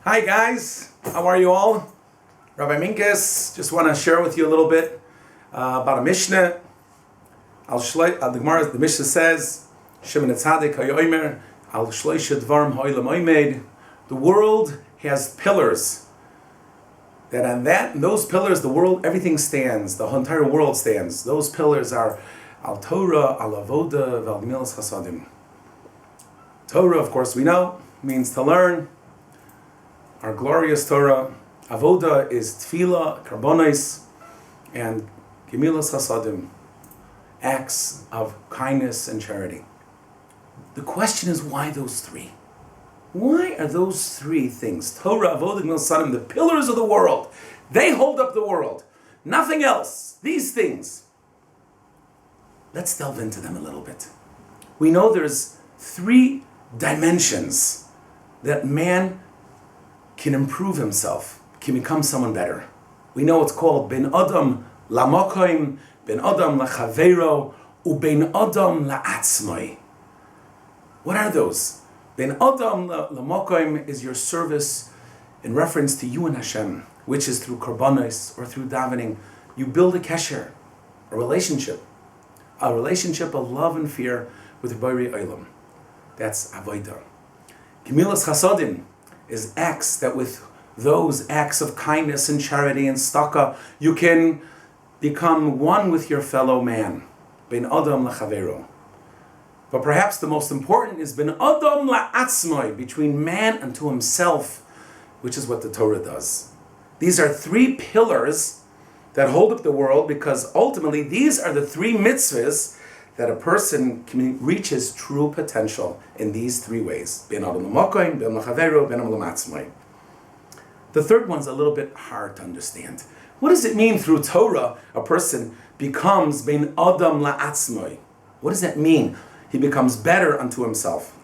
Hi guys, how are you all? Rabbi Minkus, just want to share with you a little bit about a Mishnah. The Mishnah says, Shimon Tzadik hayomer al shloisha dvarim ha'olam oimed. The world has pillars. That on those pillars, the world, everything stands. The entire world stands. Those pillars are al Torah, al avoda, val gemilas chasadim. Torah, of course, we know means to learn. Our glorious Torah. Avoda is tefillah, karbonos, and gemilas chasadim, acts of kindness and charity. The question is, why those three? Why are those three things? Torah, avoda, gemilas chasadim, the pillars of the world. They hold up the world. Nothing else. These things. Let's delve into them a little bit. We know there's three dimensions that man can improve himself, can become someone better. We know it's called Ben Adam Lamokoim, Ben Adam Lachavero, uBen Adam La'atzmai. What are those? Ben Adam Lamokoim is your service in reference to you and Hashem, which is through karbonos or through davening. You build a kesher, a relationship of love and fear with Bari Olam. That's Avodah. Gemilas Chasadim is acts that with those acts of kindness and charity and tzedakah, you can become one with your fellow man. Ben Adam Lachavero. But perhaps the most important is Ben Adam La'atzmai, between man and to himself, which is what the Torah does. These are three pillars that hold up the world, because ultimately these are the three mitzvahs that a person can reach his true potential in these three ways. Ben Adam L'Mokoim, Ben L'Chavero, Ben Adam L'Matzmai. The third one's a little bit hard to understand. What does it mean through Torah a person becomes Ben Adam La'atzmai? What does that mean? He becomes better unto himself.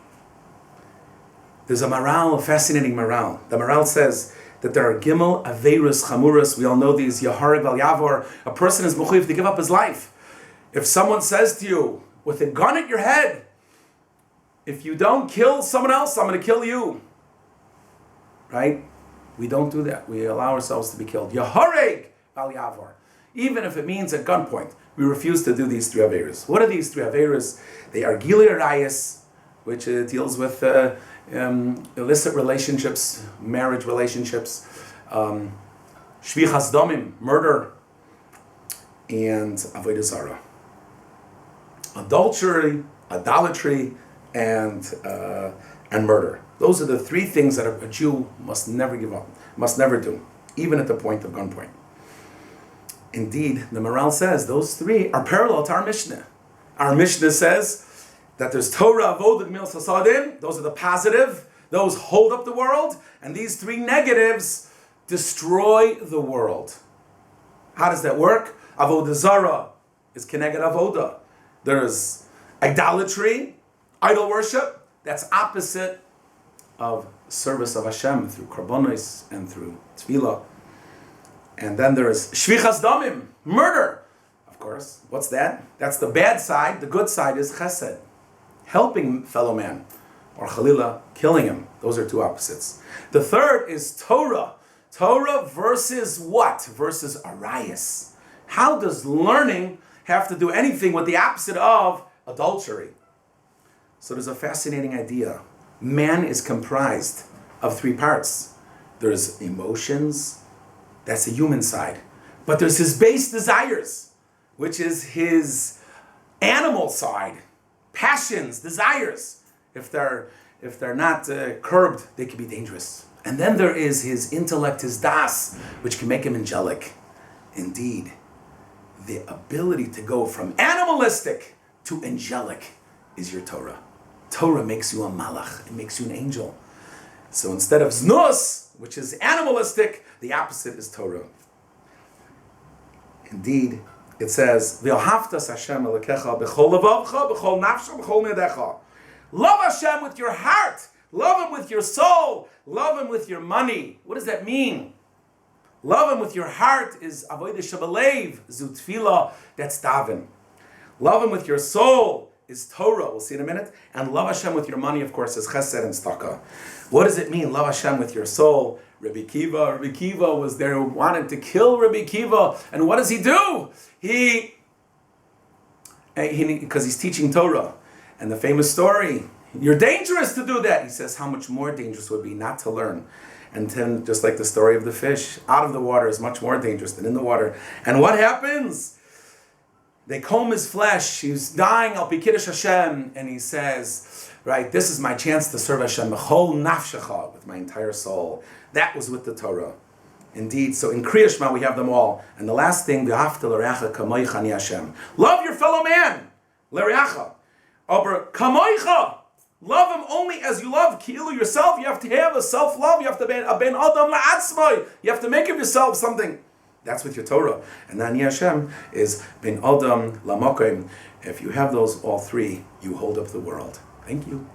There's a moral, a fascinating moral. The moral says that there are Gimel Aveirus Chamuras. We all know these. Yaharib al Yavor. A person is mechuyev to give up his life. If someone says to you, with a gun at your head, if you don't kill someone else, I'm going to kill you. Right? We don't do that. We allow ourselves to be killed. Yahareg al Yavor. Even if it means at gunpoint, we refuse to do these three Averas. What are these three Averas? They are Gilui Arayos, which deals with illicit relationships, marriage relationships, Shvichas Domim, murder, and Avodah Zarah. Adultery, idolatry, and murder. Those are the three things that a Jew must never give up, must never do, even at the point of gunpoint. Indeed, the Maral says those three are parallel to our Mishnah. Our Mishnah says that there's Torah, Avodah, Gemilas Chasadim. Those are the positive. Those hold up the world. And these three negatives destroy the world. How does that work? Avodah Zarah is Keneged Avodah. There's idolatry, idol worship. That's opposite of service of Hashem through karbonos and through tefillah. And then there is Shvichas Damim, murder. Of course, what's that? That's the bad side. The good side is chesed, helping fellow man, or chalila, killing him. Those are two opposites. The third is Torah. Torah versus what? Versus Arayos. How does learning have to do anything with the opposite of adultery? So there's a fascinating idea. Man is comprised of three parts. There's emotions, that's the human side. But there's his base desires, which is his animal side. Passions, desires. If they're not curbed, they can be dangerous. And then there is his intellect, his das, which can make him angelic. Indeed, the ability to go from animalistic to angelic is your Torah. Torah makes you a malach. It makes you an angel. So instead of znus, which is animalistic, the opposite is Torah. Indeed, it says, "V'ahavtas Hashem Elokecha b'chol levavcha, b'chol nafsha, b'chol nedecha." Love Hashem with your heart. Love Him with your soul. Love Him with your money. What does that mean? Love Him with your heart is avodah shabalev, zu tefillah, that's daven. Love Him with your soul is Torah. We'll see in a minute. And love Hashem with your money, of course, is chesed and tzedakah. What does it mean, love Hashem with your soul? Rabbi Kiva was there who wanted to kill Rabbi Kiva. And what does he do? Because he's teaching Torah. And the famous story, you're dangerous to do that. He says, how much more dangerous would it be not to learn? And then, just like the story of the fish, out of the water is much more dangerous than in the water. And what happens? They comb his flesh. He's dying, al pi kiddush Hashem. And he says, right, this is my chance to serve Hashem, b'chol nafshecha, with my entire soul. That was with the Torah. Indeed, so in Kriya Shema we have them all. And the last thing, v'hafta l'reacha kamoicha ani Hashem. Love your fellow man, l'reacha. Aber kamoicha. Love him only as you love ki'ilu yourself. You have to have a self-love. You have to be a ben adam la'atzmai. You have to make of yourself something. That's with your Torah. And then Hashem is ben adam la'mokim. If you have those all three, you hold up the world. Thank you.